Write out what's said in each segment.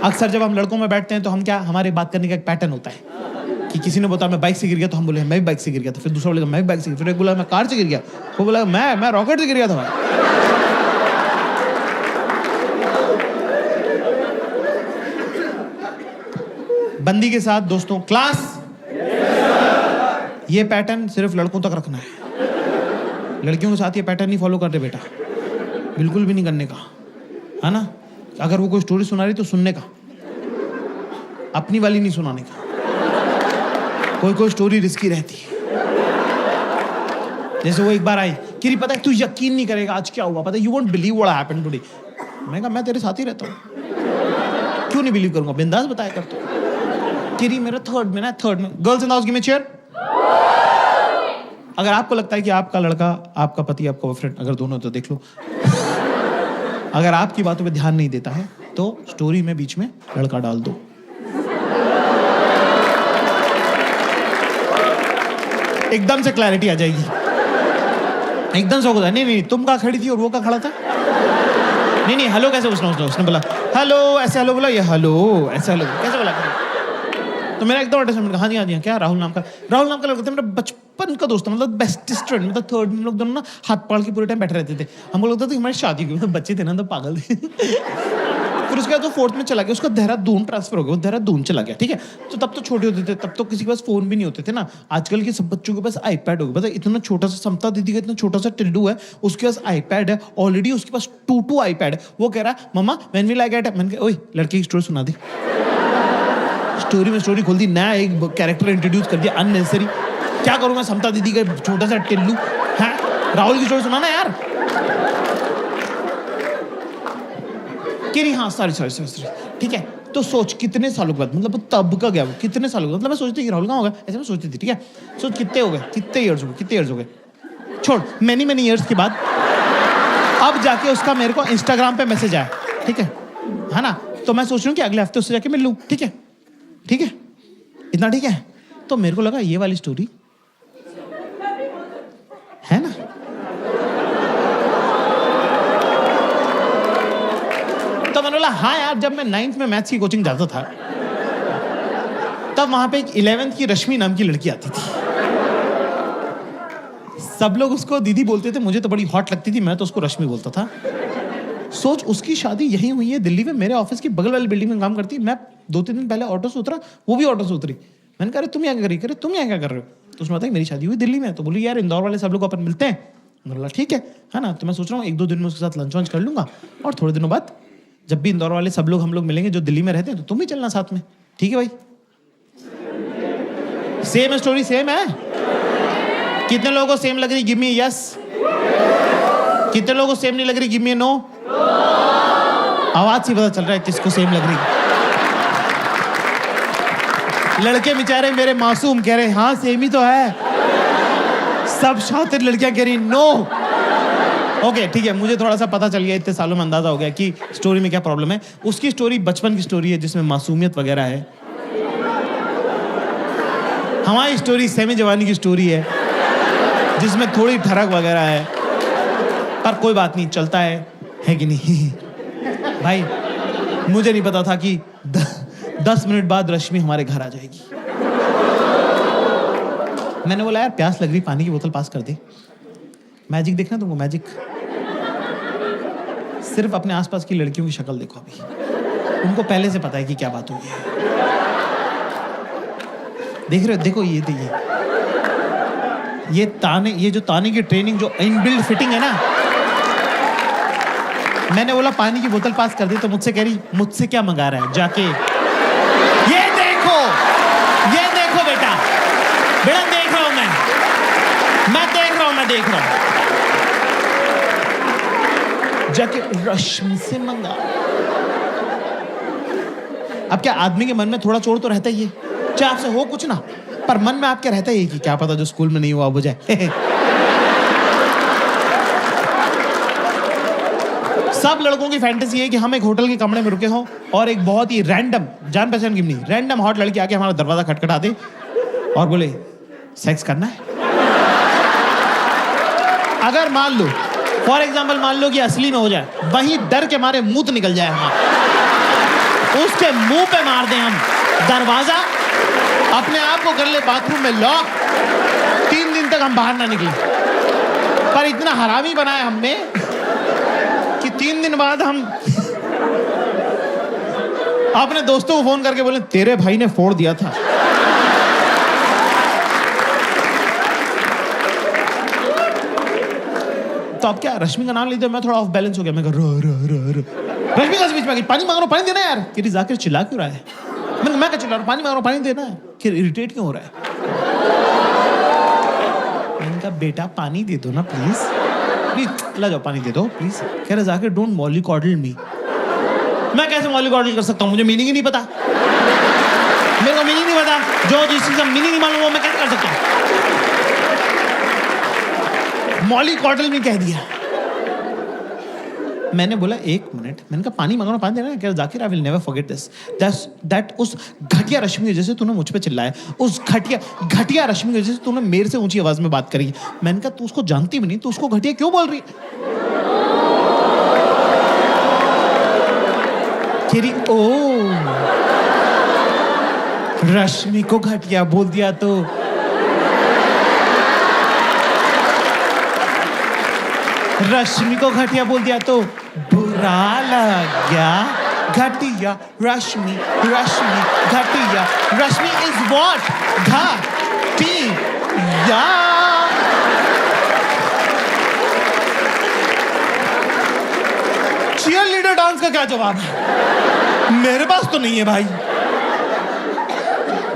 अक्सर जब हम लड़कों में बैठते हैं तो हम क्या, हमारे बात करने का एक पैटर्न होता है कि किसी ने बताया मैं बाइक से गिर गया तो हम बोले मैं भी बाइक से गिर गया था, फिर दूसरा बोलेगा मैं भी बाइक से, फिर एक बोला मैं कार से गिर गया, वो बोला मैं रॉकेट से गिर गया था। बंदी के साथ दोस्तों, क्लास ये पैटर्न सिर्फ लड़कों तक रखना है, लड़कियों के साथ ये पैटर्न नहीं फॉलो करते बेटा, बिल्कुल भी नहीं करने का, है ना। अगर वो कोई स्टोरी सुना रही तो सुनने का, अपनी वाली नहीं सुनाने का। कोई स्टोरी रिस्की रहती है। जैसे वो एक बार आई, किरी पता है तू यकीन नहीं करेगा आज क्या हुआ, पता है, you won't believe what happened today. मैंने कहा मैं तेरे साथ ही रहता हूँ, क्यों नहीं बिलीव करूंगा, बिंदास बताया कर तू। किरी मेरा थर्ड में, girls in the house give me chair. अगर आपको लगता है कि आपका लड़का, आपका पति, आपका बॉयफ्रेंड, अगर दोनों तो देख लो, अगर आपकी बातों पे ध्यान नहीं देता है तो स्टोरी में बीच में लड़का डाल दो। एकदम से क्लैरिटी आ जाएगी, एकदम से होगा नहीं तुम कहाँ खड़ी थी और वो कहाँ खड़ा था, नहीं हेलो कैसे उसने बोला हेलो ऐसे, हेलो बोला, ये हेलो ऐसे, हेलो कैसे बोला, तो मेरा एकदम अटैचमेंट, हाँ जी क्या राहुल नाम का लड़का था, मेरा बचपन का दोस्त, मतलब बेस्टेस्ट फ्रेंड, मतलब थर्ड में लोग दोनों ना हाथ पकड़ के पूरे टाइम बैठे रहते थे। हमको लगता था कि हमारी शादी हुई, मतलब बच्चे थे ना तो पागल थे। फिर उसके बाद वो फोर्थ में चला गया, उसका देहरादून ट्रांसफर हो गया, वो देहरादून चला गया, ठीक है। तो तब तो छोटे होते थे, तब तो किसी के पास फोन भी नहीं होते थे ना। आजकल के सब बच्चों के पास आईपैड हो गया, पता है, इतना छोटा सा समता दीदी का इतना छोटा सा टिल्लू है, उसके पास आईपैड है ऑलरेडी, उसके पास 2 आईपैड है। वो कह रहा है मम्मा व्हेन विल आई गेट, मैंने कहा ओए लड़के की स्टोरी सुना दी, स्टोरी में स्टोरी खोल दी, नया एक कैरेक्टर इंट्रोड्यूस कर दिया अननेसेसरी। क्या करूंगा समता दीदी का छोटा सा टिल्लू है, राहुल की स्टोरी सुनाना यार। हाँ सॉरी ठीक है। तो सोच कितने सालों के बाद, मतलब तब का गया वो, कितने सालों का, मतलब मैं सोचती थी राहुल कहाँ होगा, ऐसे मैं सोचती थी, ठीक है। सोच कितने हो गए, कितने इयर्स हो गए, छोड़ मैनी इयर्स के बाद अब जाके उसका मेरे को इंस्टाग्राम पे मैसेज आया, ठीक है ना। तो मैं सोच रही हूँ कि अगले हफ्ते उससे जाके मिल लूँ, ठीक है इतना ठीक है। तो मेरे को लगा ये वाली स्टोरी है ना, तो मैंने बोला हाँ यार, जब मैं 9th में मैथ्स की कोचिंग जाता था तब वहां पे एक 11th की रश्मि नाम की लड़की आती थी, सब लोग उसको दीदी बोलते थे, मुझे तो बड़ी हॉट लगती थी, मैं तो उसको रश्मि बोलता था। सोच उसकी शादी यहीं हुई है दिल्ली में, मेरे ऑफिस की बगल वाली बिल्डिंग में काम करती है। मैं 2-3 दिन पहले ऑटो से उतरा, वो भी ऑटो से उतरी। मैंने कहा तुम यहाँ क्या तुम यहाँ क्या कर रहे हो, तो उसने बताया मेरी शादी हुई दिल्ली में। तो बोली यार इंदौर वाले सब लोग अपन मिलते हैं, बोला ठीक है ना। तो मैं सोच रहा हूँ 1-2 दिन में उसके साथ लंच वंच कर लूंगा, और थोड़े दिनों बाद जब भी इंदौर वाले सब लोग हम लोग मिलेंगे जो दिल्ली में रहते हैं, तो तुम भी चलना साथ में, ठीक है भाई। सेम स्टोरी सेम है, कितने लोगों को सेम लग रही, गिव मी यस, कितने लोगों को सेम नहीं लग रही, गिव मी नो। आवाज से पता चल रहा है किसको सेम लग रही। लड़के बेचारे मेरे मासूम कह रहे हाँ सेम ही तो है, सब शातिर लड़कियां कह रही नो। ओके ठीक है, मुझे थोड़ा सा पता चल गया, इतने सालों में अंदाजा हो गया कि स्टोरी में क्या प्रॉब्लम है। उसकी स्टोरी बचपन की स्टोरी है जिसमें मासूमियत वगैरह है, हमारी स्टोरी सेमी जवानी की स्टोरी है जिसमें थोड़ी ठरक वगैरह है, पर कोई बात नहीं, चलता है कि नहीं। भाई मुझे नहीं पता था कि 10 मिनट बाद रश्मि हमारे घर आ जाएगी। मैंने बोला यार प्यास लग रही, पानी की बोतल पास कर दे। मैजिक देखना तुमको, मैजिक सिर्फ अपने आसपास की लड़कियों की शक्ल देखो, अभी उनको पहले से पता है कि क्या बात हुई है। देख रहे हो, देखो ये ताने, ये जो ताने की ट्रेनिंग, जो इनबिल्ट फिटिंग है ना। मैंने बोला पानी की बोतल पास कर दी तो मुझसे कह रही मुझसे क्या मंगा रहा है जाके, ये देखो बेटा देख रहा हूं मैं देख रहा हूं जाके रश्मि से मंगा। अब क्या आदमी के मन में थोड़ा चोर तो रहता ही है, चाहे आपसे हो कुछ ना, पर मन में आपके रहता ही कि क्या पता जो स्कूल में नहीं हुआ अब हो जाए। सब लड़कों की फैंटेसी है कि हम एक होटल के कमरे में रुके हों और एक बहुत ही रैंडम, जान पहचान की नहीं, रैंडम हॉट लड़की आके हमारा दरवाजा खटखटा दे और बोले सेक्स करना है। अगर मान लो फॉर एग्जाम्पल मान लो कि असली में हो जाए, वही डर के मारे मुंह निकल जाए हमारा। उसके मुंह पे मार दें हम दरवाजा, अपने आप को कर ले बाथरूम में लॉक, 3 दिन तक हम बाहर ना निकले। पर इतना हरामी बनाया हमने कि 3 दिन बाद हम अपने दोस्तों को फोन करके बोले तेरे भाई ने फोड़ दिया था। तो अब क्या, रश्मि का नाम लेते मैं थोड़ा ऑफ बैलेंस हो गया। मैं रश्मि का बीच में पानी मांग रहा हूँ, पानी देना यार। कि जाकिर चिल्ला क्यों रहा है? मैं क्या चिल्ला रहा हूँ, पानी मांग रहा हूँ, पानी देना है। कि इरिटेट क्यों हो रहा है? मैंने कहा बेटा पानी दे दो ना प्लीज, प्लीज ला जाओ पानी दे दो प्लीज। कह रहे जाकिर डोंट मॉलीकॉडल मी। मैं कैसे मॉलीकॉडल कर सकता हूँ? मुझे मीनिंग ही नहीं पता, मेरे को मीनिंग नहीं पता। जो जिस चीज का मीनिंग नहीं मालूम वो मैं कैसे कर सकता हूँ? मॉलीकॉडल में कह दिया। मैंने बोला 1 मिनट, मैंने कहा पानी मांगना, पानी देना। क्या Zakir I will never forget this, that उस घटिया रश्मि की वजह से तूने मुझ पे चिल्लाया, उस घटिया रश्मि की वजह से तूने मेरे से ऊंची आवाज में बात करी। मैंने कहा तू उसको जानती भी नहीं, तू उसको घटिया क्यों बोल रही है? ओ रश्मि को घटिया बोल दिया तो रश्मि को घटिया बोल दिया तो बुरा लग गया। घटिया रश्मि, रश्मि घटिया, रश्मि इज व्हाट? घटिया। चीयर लीडर डांस का क्या जवाब है? मेरे पास तो नहीं है भाई।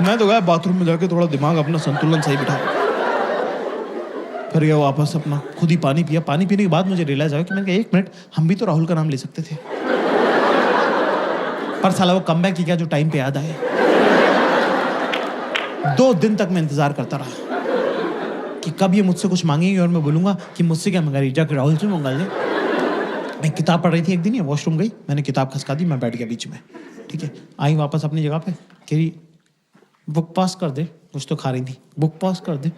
मैं तो गया बाथरूम में जाके थोड़ा दिमाग अपना संतुलन सही बिठा, फिर गया वापस अपना खुद ही पानी पिया। पानी पीने के बाद मुझे रियलाइज आया कि मैंने कहा 1 मिनट, हम भी तो राहुल का नाम ले सकते थे। पर साला वो कमबैक की क्या जो टाइम पे याद आए। 2 दिन तक मैं इंतजार करता रहा कि कब ये मुझसे कुछ मांगेंगे और मैं बोलूंगा कि मुझसे क्या मंगा रही, जाकर राहुल से मंगा ले। मैं किताब पढ़ रही थी एक दिन, ये वॉशरूम गई, मैंने किताब खसका दी, मैं बैठ गया बीच में। ठीक है, आई वापस अपनी जगह पे, कह रही बुक पास कर दे, कुछ तो खा रही थी, बुक पास कर दे।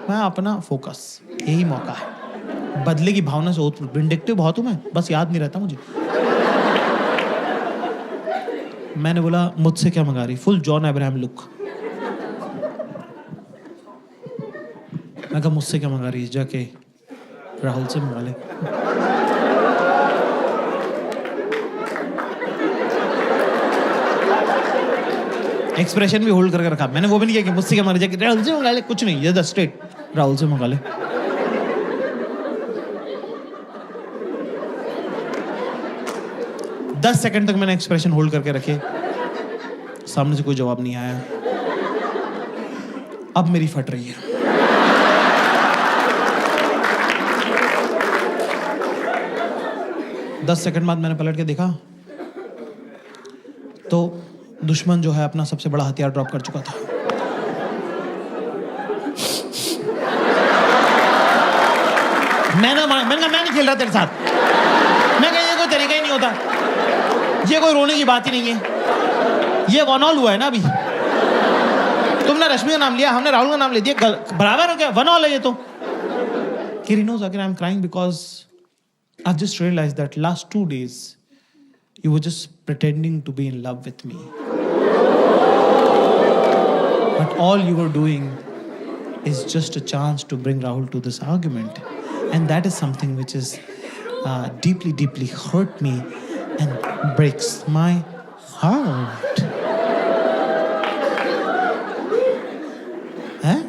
मैं अपना फोकस, यही मौका है। बदले की भावना से विंडिक्टिव बहुत हूं मैं, बस याद नहीं रहता मुझे। मैंने बोला मुझसे क्या मंगा रही, फुल जॉन अब्राहम लुक। मैं कहा मुझसे क्या मंगा रही, जाके राहुल से मंगा ले। एक्सप्रेशन भी होल्ड करके रखा मैंने, वो भी नहीं किया कि मुझसे क्या मंगा रही, जाके राहुल से मंगा ले, कुछ नहीं, ये स्ट्रेट राहुल से मंगा ले। दस सेकंड तक मैंने एक्सप्रेशन होल्ड करके रखे, सामने से कोई जवाब नहीं आया। अब मेरी फट रही है। दस सेकंड बाद मैंने पलट के देखा तो दुश्मन जो है अपना सबसे बड़ा हथियार ड्रॉप कर चुका था। मैंने मैं नहीं खेल रहा तेरे साथ। मैं कहा ये कोई तरीका ही नहीं होता, ये कोई रोने की बात ही नहीं है, ये वन ऑल हुआ है ना। अभी तुमने रश्मि का नाम लिया, हमने राहुल का नाम ले दिया, बराबर हो गया, वन ऑल है ये तो। Kiri knows again I'm crying because I've just realized that last 2 days you were just pretending to be in love with me. But all you were doing is just a chance to bring Rahul to this argument. And that is something which is deeply, deeply hurt me and breaks my heart. Huh?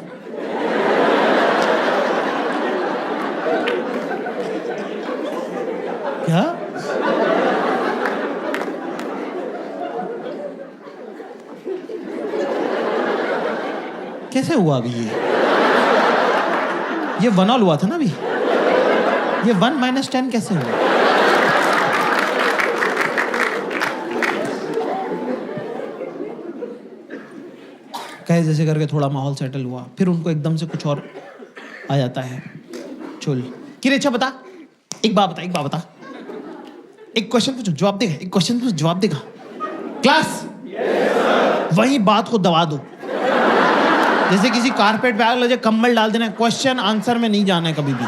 क्या? कैसे हुआ अभी ये 1 all हुआ था ना अभी, ये 1 - 10 कैसे हुआ? कहे जैसे करके थोड़ा माहौल सेटल हुआ, फिर उनको एकदम से कुछ और आ जाता है चुल। कि अच्छा बता, एक बात बता, एक क्वेश्चन पूछो जवाब देगा, एक क्वेश्चन पूछो जवाब देगा। क्लास वही बात को दबा दो, जैसे किसी कारपेट पे आग लगे, कंबल डाल देना, क्वेश्चन आंसर में नहीं जाना है कभी भी।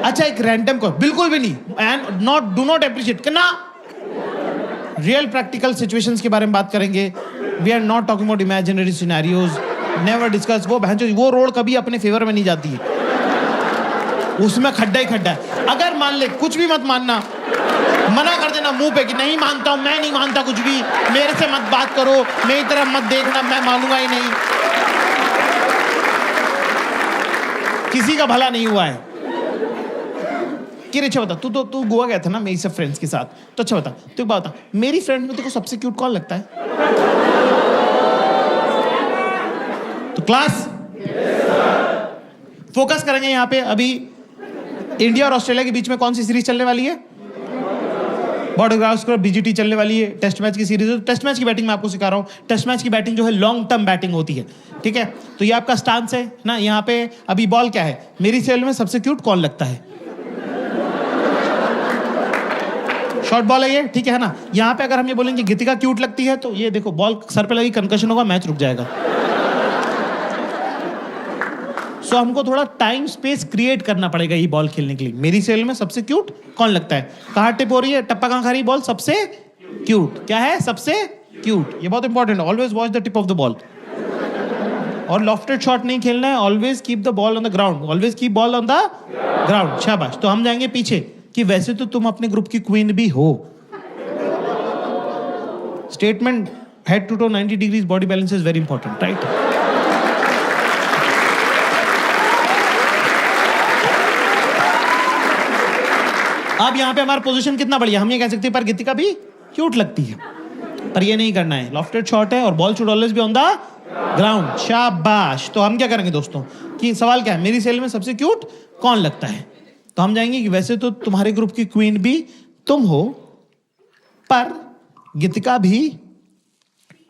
अच्छा एक रैंडम को बिल्कुल भी नहीं, एंड डू नॉट अप्रिशिएट करना, रियल प्रैक्टिकल सिचुएशंस के बारे में बात करेंगे. We are not talking about imaginary scenarios. Never discuss. वो रोड कभी अपने फेवर में नहीं जाती है, उसमें खड्डा ही खड्डा है. अगर मान ले, कुछ भी मत मानना, मना कर देना मुंह पे कि नहीं मानता हूं, मैं नहीं मानता कुछ भी, मेरे से मत बात करो, मेरी तरफ मत देखना, मैं मानूंगा ही नहीं. किसी का भला नहीं हुआ है. कि अच्छा बता, तू गोवा गया था ना मेरी सब फ्रेंड्स के साथ, तो अच्छा बता, तू बता, मेरी फ्रेंड में तेरे को सबसे क्यूट कौन लगता है? तो क्लास फोकस करेंगे यहाँ पे. अभी इंडिया और ऑस्ट्रेलिया के बीच में कौन सी सीरीज चलने वाली है? बॉर्डर गावस्कर बीजीटी चलने वाली है. टेस्ट मैच की सीरीज. टेस्ट मैच की बैटिंग मैं आपको सिखा रहा हूँ. टेस्ट मैच की बैटिंग जो है लॉन्ग टर्म बैटिंग होती है, ठीक है? तो ये आपका स्टांस है ना. यहाँ पे अभी बॉल क्या है? मेरी सेल में सबसे क्यूट कौन लगता है? शॉर्ट बॉल है ये, ठीक है ना. यहाँ पे अगर हम ये बोलेंगे गीतिका क्यूट लगती है, तो ये देखो बॉल सर पे लगी, कंकशन होगा, मैच रुक जाएगा. सो हमको थोड़ा टाइम स्पेस क्रिएट करना पड़ेगा ये बॉल खेलने के लिए. मेरी सेल में सबसे क्यूट कौन लगता है? कहाँ टिप हो रही है, टप्पा कहाँ खा रही है, बॉल सबसे क्यूट क्या है? सबसे क्यूट. ये बहुत इंपॉर्टेंट है. Always watch the tip of the ball. और लॉफ्टेड शॉट नहीं खेलना है. Always keep the ball on the ground. Always keep ball on the ground. शाबाश. तो हम जाएंगे पीछे कि वैसे तो तुम अपने ग्रुप की क्वीन भी हो. Statement head to toe 90 degrees body balance is very important, right? अब यहां पे हमारा पोजीशन कितना बढ़िया. हम ये कह सकते हैं पर गीतिका भी क्यूट लगती है, पर ये नहीं करना है. लॉफ्टेड शॉट है और ball should always be on the ground. शाबाश. तो हम क्या करेंगे दोस्तों कि सवाल क्या है? मेरी सेल में सबसे क्यूट कौन लगता है? तो हम जाएंगे कि वैसे तो तुम्हारे ग्रुप की क्वीन भी तुम हो, पर गीतिका भी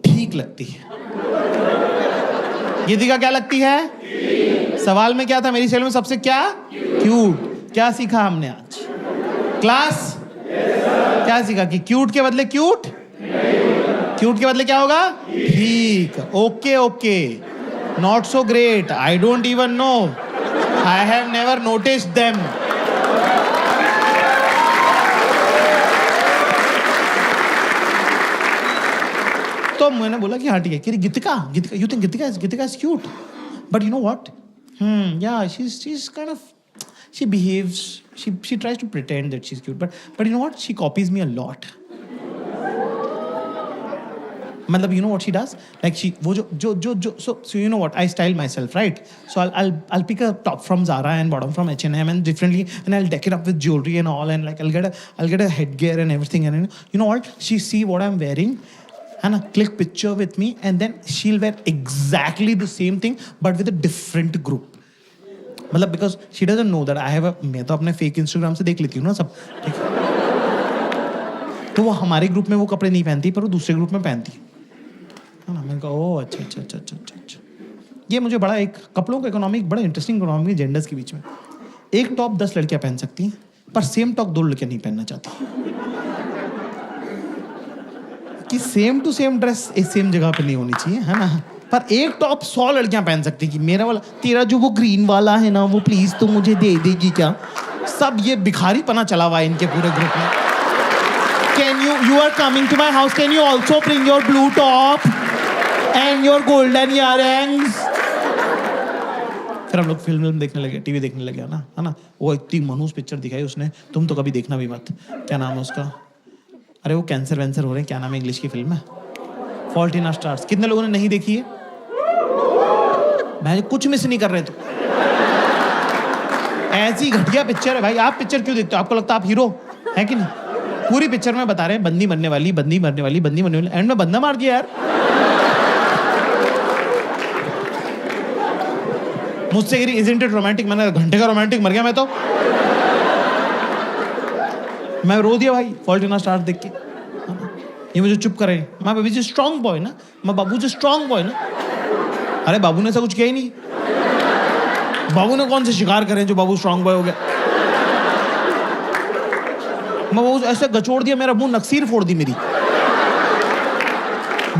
ठीक लगती है. गीतिका क्या लगती है? सवाल में क्या था? मेरी सेल में सबसे क्या क्यूट. क्या सीखा हमने आज क्लास? क्या सीखा कि क्यूट के बदले क्यूट, क्यूट के बदले क्या होगा? ठीक. Okay okay. Not so great. I don't even know. I have never noticed them. तो मैंने बोला कि हाँ ठीक है. कि Geetika, Geetika, you think Geetika is cute, but you know what, yeah, she's kind of, she behaves, she tries to pretend that she's cute, but you know what, she copies me a lot. मतलब you know what she does, like she वो जो so you know what, I style myself, right? So I'll pick a top from Zara and bottom from H&M and differently, and I'll deck it up with jewelry and all, and like I'll get a headgear and everything, and you know what, she see what I'm wearing and click picture with me, and then she'll wear exactly the same thing but with a different group. मतलब because she doesn't know that I have a, मैं तो अपने fake Instagram से देख लेती हूँ ना सब, ठीक है? तो वो हमारे ग्रुप में वो कपड़े नहीं पहनती, पर वो दूसरे ग्रुप में पहनती है ना. मैंने कहा ओह अच्छा. ये मुझे बड़ा एक कपड़ों का इकोनॉमिक, बड़ा इंटरेस्टिंग इकोनॉमिक जेंडर्स के बीच में. एक टॉप 10 लड़कियां पहन सकती हैं, पर सेम टॉप 2 लड़कियां नहीं पहनना चाहती. कि सेम टू सेम ड्रेस एक सेम जगह पे नहीं होनी चाहिए, है ना? पर एक टॉप 100 लड़कियां पहन सकती कि मेरा वाला, तेरा जो वो ग्रीन वाला है ना, वो प्लीज तो मुझे दे देगी क्या? सब ये भिखारी पना चला हुआ है इनके पूरे ग्रुप में. Can you are coming to my house, can you also bring your blue top and your golden earrings? फिर हम लोग फिल्म देखने लगे, टीवी देखने लगे, है ना. वो इतनी मनहूस पिक्चर दिखाई उसने, तुम तो कभी देखना भी मत. क्या नाम है उसका? अरे वो कैंसर वैंसर हो रहे हैं, क्या नाम है इंग्लिश की फिल्म है? Fault in our stars. कितने लोगों ने नहीं देखी है? मैं कुछ मिस नहीं कर रहे. तो ऐसी घटिया पिक्चर है भाई. आप पिक्चर क्यों देखते हो? आपको लगता है आप हीरो है कि नहीं? पूरी पिक्चर में बता रहे हैं बंदी मरने वाली, एंड में बंदा मार दिया यार. मुझसे गिरी इजंट इट रोमांटिक. मैंने घंटे का रोमांटिक मर गया मैं तो. मैं रो दिया भाई फॉल्ट इन आवर स्टार्स देख के. ये मुझे चुप करे. मैं बेबी जी स्ट्रॉन्ग बॉय ना, मैं बाबू जी स्ट्रॉन्ग बॉय ना. अरे बाबू ने ऐसा कुछ किया ही नहीं. बाबू ने कौन से शिकार करे जो बाबू स्ट्रॉन्ग बॉय हो गया? मैं बाबू ऐसे गचोड़ दिया, मेरा मुंह नक्सीर फोड़ दी मेरी.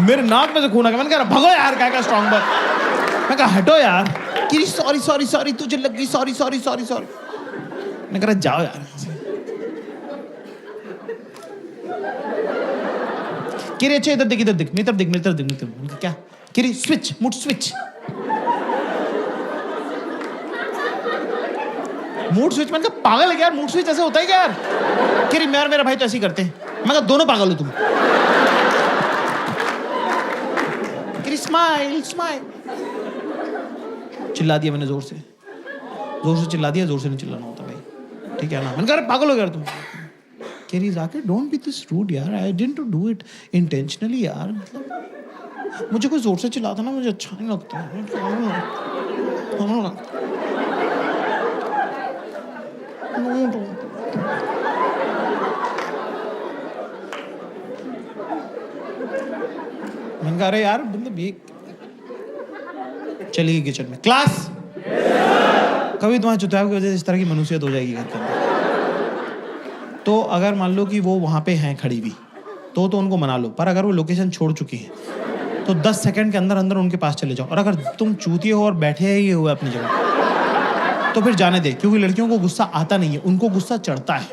मेरे नाक में से खून आ गया. मैंने कहा भगो यार, क्या स्ट्रॉन्ग बॉय. मैं कहा हटो यार. कि सॉरी तुझे लग गई, सॉरी. मैं कह रहा जाओ यार. किरी अच्छा इधर देख, इधर देख, मेरी तरफ देख, मेरी तरफ देख, मेरी तरफ देख। क्या किरी? Switch, mood switch. Mood switch, मैंने कहा पागल है क्या यार, मूड स्विच ऐसे होता है क्या यार? किरी मैं और मेरा भाई तो ऐसे ही करते हैं। मैं कहा दोनों पागल हो तुम। किरी स्माइल स्माइल। चिल्ला दिया मैंने जोर से चिल्ला दिया, जोर से नहीं चिल्लाना होता भाई, ठीक है ना? मैंने कहा पागल हो गया तुम। केरी जाके डोंट बी दिस रूड यार, I didn't do it intentionally यार, मतलब मुझे कोई जोर से चिल्लाता ना मुझे अच्छा नहीं लगता। मैंने कहा अरे यार मतलब ये चली गई किचन में। क्लास कभी तुम्हारे चुतिया की वजह से इस तरह की मनुष्यत हो जाएगी घर के अंदर, तो अगर मान लो कि वो वहां पे हैं खड़ी भी तो उनको मना लो, पर अगर वो लोकेशन छोड़ चुकी है तो 10 सेकंड के अंदर अंदर उनके पास चले जाओ। और अगर तुम चूतिए हो और बैठे ही हुए अपनी जगह तो फिर जाने दे, क्योंकि लड़कियों को गुस्सा आता नहीं है, उनको गुस्सा चढ़ता है।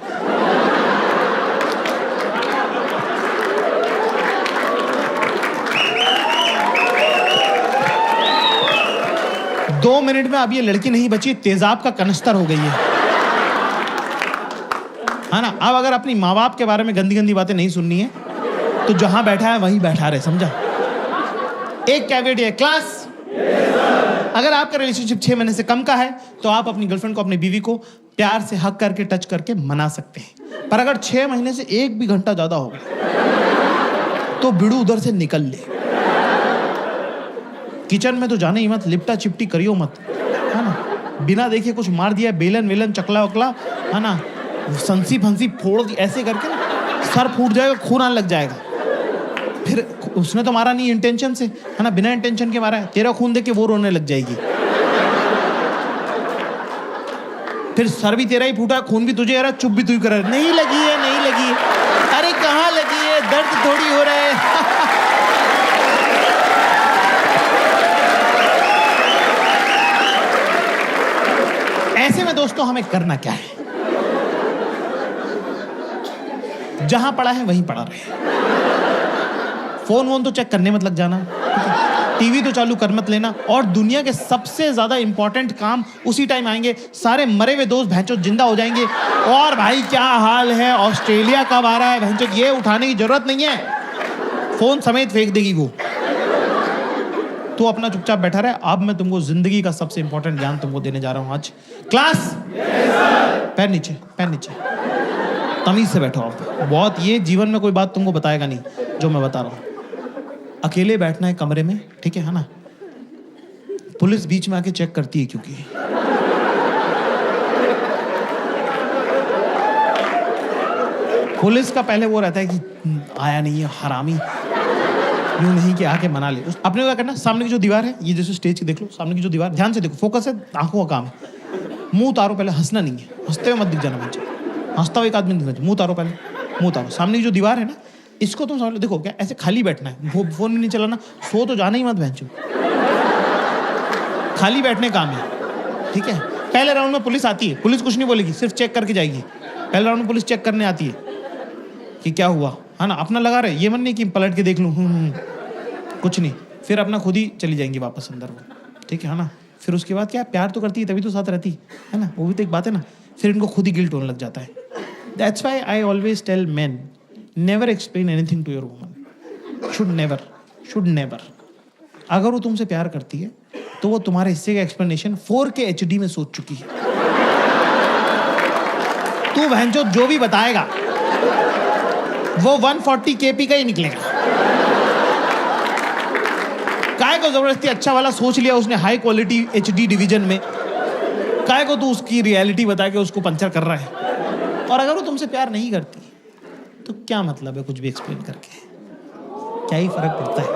दो मिनट में अब ये लड़की नहीं बची, तेजाब का कनस्तर हो गई है ना? अब अगर अपनी माँ बाप के बारे में गंदी गंदी बातें नहीं सुननी है तो जहां बैठा है वहीं बैठा रहे, समझा? एक कैविटी है क्लास। अगर आपका रिलेशनशिप 6 महीने से कम का है तो आप अपनी गर्लफ्रेंड को, अपनी बीवी को प्यार से हक करके, टच करके मना सकते हैं, पर अगर 6 महीने से 1 भी घंटा ज्यादा होगा तो बिड़ू उधर से निकल ले। किचन में तो जाने ही मत, लिपटा चिपटी करियो मत, है ना? बिना देखे कुछ मार दिया, बेलन वेलन चकला वकला, है ना, संसी फंसी फोड़ दी ऐसे करके ना, सर फूट जाएगा, खून आने लग जाएगा। फिर उसने तो मारा नहीं इंटेंशन से, है ना, बिना इंटेंशन के मारा है, तेरा खून देख के वो रोने लग जाएगी। फिर सर भी तेरा ही फूटा, खून भी तुझे आ रहा, चुप भी तू ही कर रहा है, नहीं लगी है, नहीं लगी है। अरे कहाँ लगी है, दर्द थोड़ी हो रहा है। ऐसे में दोस्तों हमें करना क्या है? जहां पड़ा है वहीं पड़ा रहे। फोन वोन तो चेक करने मत लग जाना, टीवी तो चालू कर मत लेना, और दुनिया के सबसे ज्यादा इंपॉर्टेंट काम उसी टाइम आएंगे। सारे मरे हुए दोस्त भैंचो जिंदा हो जाएंगे, और भाई क्या हाल है, ऑस्ट्रेलिया कब आ रहा है, भैंचो ये उठाने की जरूरत नहीं है, फोन समेत फेंक देगी वो। तो अपना चुपचाप बैठा रहे। अब मैं तुमको जिंदगी का सबसे इंपॉर्टेंट ज्ञान तुमको देने जा रहा हूं आज। क्लास पैर नीचे, पैर नीचे, तमीज से बैठो आप। बहुत, ये जीवन में कोई बात तुमको बताएगा नहीं जो मैं बता रहा हूं। अकेले बैठना है कमरे में, ठीक है ना? पुलिस बीच में आके चेक करती है, क्योंकि पुलिस का पहले वो रहता है कि आया नहीं है हरामी, यूं नहीं कि आके मना ले। अपने को क्या करना, सामने की जो दीवार है, ये जैसे स्टेज की देख लो, सामने की जो दीवार, ध्यान से देखो, फोकस है, आंखों का काम है। मुंह उतारो पहले, हंसना नहीं है, हंसते हुए मत दिख जाना बच्चे, हंसता हुआ एक आदमी दिखना चाहिए। मुंह उतारो पहले, मुंह उतारो। सामने की जो दीवार है ना, इसको तुम समझ लो, देखो क्या ऐसे खाली बैठना है, फोन भी नहीं चलाना, सो तो जाना ही मत भैंचो, खाली बैठने काम है, ठीक है? पहले राउंड में पुलिस आती है, पुलिस कुछ नहीं बोलेगी, सिर्फ चेक करके जाएगी। पहले राउंड में पुलिस चेक करने आती है कि क्या हुआ, है ना, अपना लगा रहे, ये मन नहीं कि पलट के देख लूं, कुछ नहीं, फिर अपना खुद ही चली जाएंगी वापस अंदर वो, ठीक है ना? फिर उसके बाद क्या, प्यार तो करती है तभी तो साथ रहती है ना, वो भी तो एक बात है ना। फिर इनको खुद ही गिल्ट होने लग जाता है। That's why I always tell men, never explain anything to your woman, should never. अगर वो तुमसे प्यार करती है तो वो तुम्हारे हिस्से का एक्सप्लेनेशन 4K HD में सोच चुकी है। तू भैंचो जो भी बताएगा वो 140 kp का ही निकलेगा। काय को जबरदस्ती अच्छा वाला सोच लिया उसने, हाई क्वालिटी HD डिवीजन में, काय को तू उसकी रियलिटी बता के उसको पंचर कर रहा है। और अगर वो तुमसे प्यार नहीं करती तो क्या मतलब है कुछ भी एक्सप्लेन करके, क्या ही फर्क पड़ता है?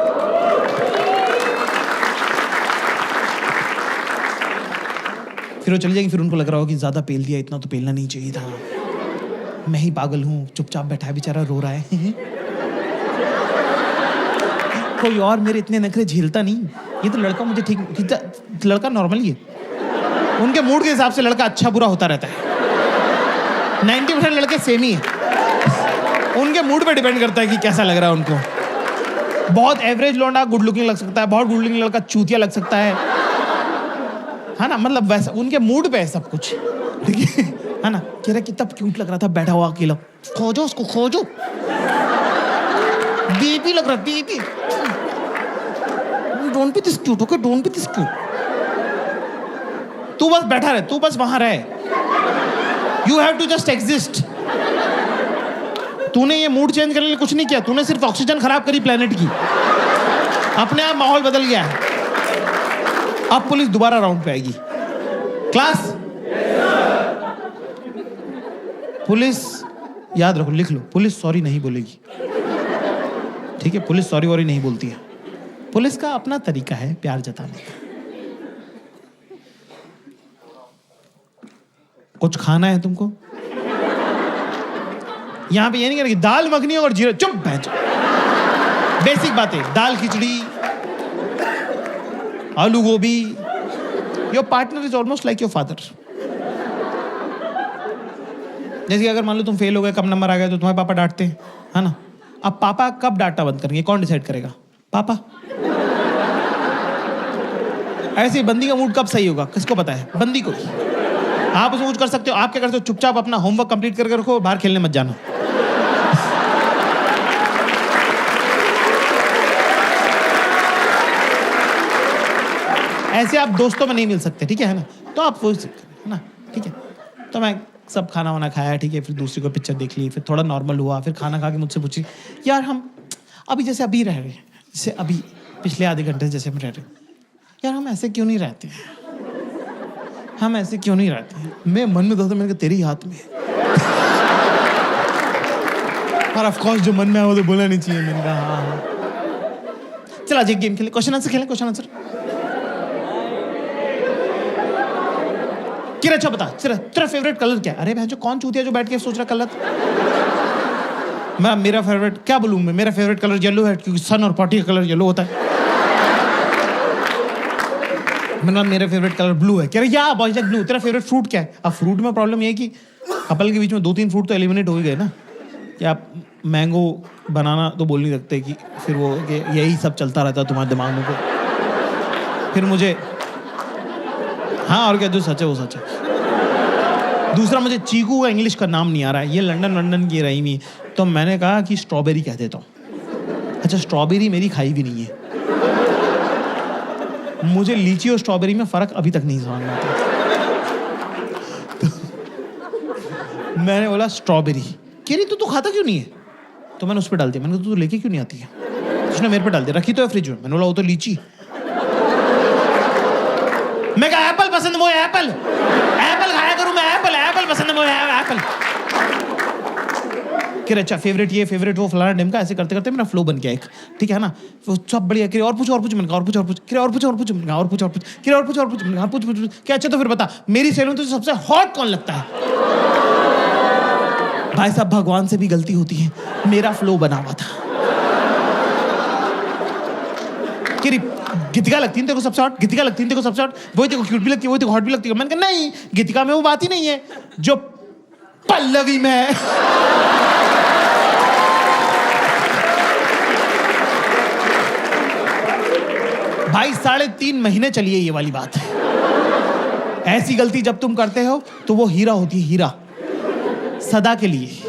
फिर वो चली जाएगी, फिर उनको लग रहा हो कि ज्यादा पेल दिया, इतना तो पेलना नहीं चाहिए था, मैं ही पागल हूं, चुपचाप बैठा है बेचारा, रो रहा है। कोई और मेरे इतने नखरे झेलता नहीं, ये तो लड़का मुझे ठीक, लड़का नॉर्मली है, उनके मूड के हिसाब से लड़का अच्छा बुरा होता रहता है। 90% लड़के सेम ही है, उनके मूड पे डिपेंड करता है कि कैसा लग रहा है उनको। बहुत एवरेज लौंडा गुड लुकिंग लग सकता है, बहुत गुड लुकिंग लड़का चूतिया लग सकता है ना? मतलब वैसा उनके मूड पे है सब कुछ, ठीक है ना? कह रहा कितना क्यूट लग रहा था बैठा हुआ अकेला, खोजो उसको खोजो, बेबी लग रहा है baby, don't be this cute, okay don't be this cute. तू बस बैठा रहे, तू बस वहां रहे, you have to just exist. तूने ये मूड चेंज करने के लिए कुछ नहीं किया, तूने सिर्फ ऑक्सीजन खराब करी प्लेनेट की, अपने आप माहौल बदल गया है। अब पुलिस दोबारा राउंड पे आएगी। क्लास पुलिस याद रखो, लिख लो, पुलिस सॉरी नहीं बोलेगी, ठीक है? पुलिस सॉरी वॉरी नहीं बोलती है, पुलिस का अपना तरीका है प्यार जताने का। कुछ खाना है तुमको? यहां पे ये नहीं करेगी दाल मखनी और जीरा, चुप बैठ। बेसिक बातें, दाल खिचड़ी, आलू गोभी। Your partner is almost like your father. जैसे कि अगर मान लो तुम फेल हो गए, कम नंबर आ गए, तो तुम्हारे पापा डांटते हैं, है ना? अब पापा कब डांटना बंद करेंगे, कौन डिसाइड करेगा? पापा। ऐसे ही बंदी का मूड कब सही होगा, किसको पता है? बंदी को ही। आप उसमें कुछ कर सकते हो? आप क्या करते हो? चुपचाप अपना होमवर्क कंप्लीट करके रखो, बाहर खेलने मत जाना। ऐसे आप दोस्तों में नहीं मिल सकते, ठीक है ना? तो आप वो है ना, ठीक है? तो मैं सब खाना वाना खाया, ठीक है? फिर दूसरी को पिक्चर देख ली, फिर थोड़ा नॉर्मल हुआ, फिर खाना खा के मुझसे पूछी, यार हम अभी जैसे अभी रह रहे हैं, जैसे अभी पिछले आधे घंटे जैसे हम रह रहे हैं, यार हम ऐसे क्यों नहीं रहते हैं? हम ऐसे क्यों नहीं रहते हैं? मैं मन में दोस्तों, मैंने कहा तेरे ही हाथ में है। और ऑफ कोर्स जो मन में है वो तो बोलना नहीं चाहिए। मैंने कहा हाँ। चल आज एक गेम खेले, क्वेश्चन आंसर खेलें, क्वेश्चन आंसर। किरा अच्छा बता, तेरा फेवरेट कलर क्या है? अरे बहन जो कौन चूतिया जो बैठ के सोच रहा कलर। मेरा फेवरेट क्या बोलूं मैं? मेरा फेवरेट कलर येलो है, क्योंकि सन और पॉटी का कलर येलो होता है। मेरा फेवरेट कलर ब्लू है। कह रहे या बॉयज लाइक ब्लू। तेरा फेवरेट फ्रूट क्या है? अब फ्रूट में प्रॉब्लम ये है कि कपल के बीच में 2-3 फ्रूट तो एलिमिनेट हो ही गए ना, कि आप मैंगो बनाना तो बोल नहीं सकते, कि फिर वो यही सब चलता रहता तुम्हारे दिमाग में। फिर मुझे हाँ, और क्या, जो सच है वो सच है। दूसरा, मुझे चीकू का इंग्लिश का नाम नहीं आ रहा है, ये लंदन की रही हुई, तो मैंने कहा कि स्ट्रॉबेरी कह देता हूँ। अच्छा, स्ट्रॉबेरी मेरी खाई भी नहीं है, मुझे लीची और स्ट्रॉबेरी में फर्क अभी तक नहीं समझ में आता। तो मैंने बोला स्ट्रॉबेरी। कह रही तू खाता क्यों नहीं है? तो मैंने उस पर डाल दिया। मैंने कहा तू लेके क्यों नहीं आती है? उसने मेरे पे डाल दिया, रखी तो है फ्रिज में। मैंने बोला वो तो लीची। मैं कहा एप्पल पसंद, वो एप्पल खाया करूं मैं, एप्पल पसंद है, वो एप्पल। कि अच्छा फेवरेट ये फेवरेट वो फलाना डेम का, ऐसे करते करते मेरा फ्लो बन गया एक, ठीक है ना? वो सब बढ़िया। कि और पूछ मैंने कहा और पूछ कि और पूछ मैंने कहा और पूछ कि और पूछ मैंने कहा पूछ क्या? अच्छा तो फिर बता मेरी सैलून तो सबसे हॉट कौन लगता है? भाई साहब भगवान से भी गलती होती है, मेरा फ्लो बना हुआ था। कि गीतिका लगती है तेरे को सबसे हॉट, गीतिका लगती है तेरे को सबसे हॉट, वही तेरे को क्यूट भी लगती है, वही तेरे को हॉट भी लगती है। मैंने कहा नहीं, गीतिका में वो बात ही नहीं है जो पल्लवी में है। भाई 3.5 महीने चली है ये वाली बात है। ऐसी गलती जब तुम करते हो तो वो हीरा होती है, हीरा, सदा के लिए।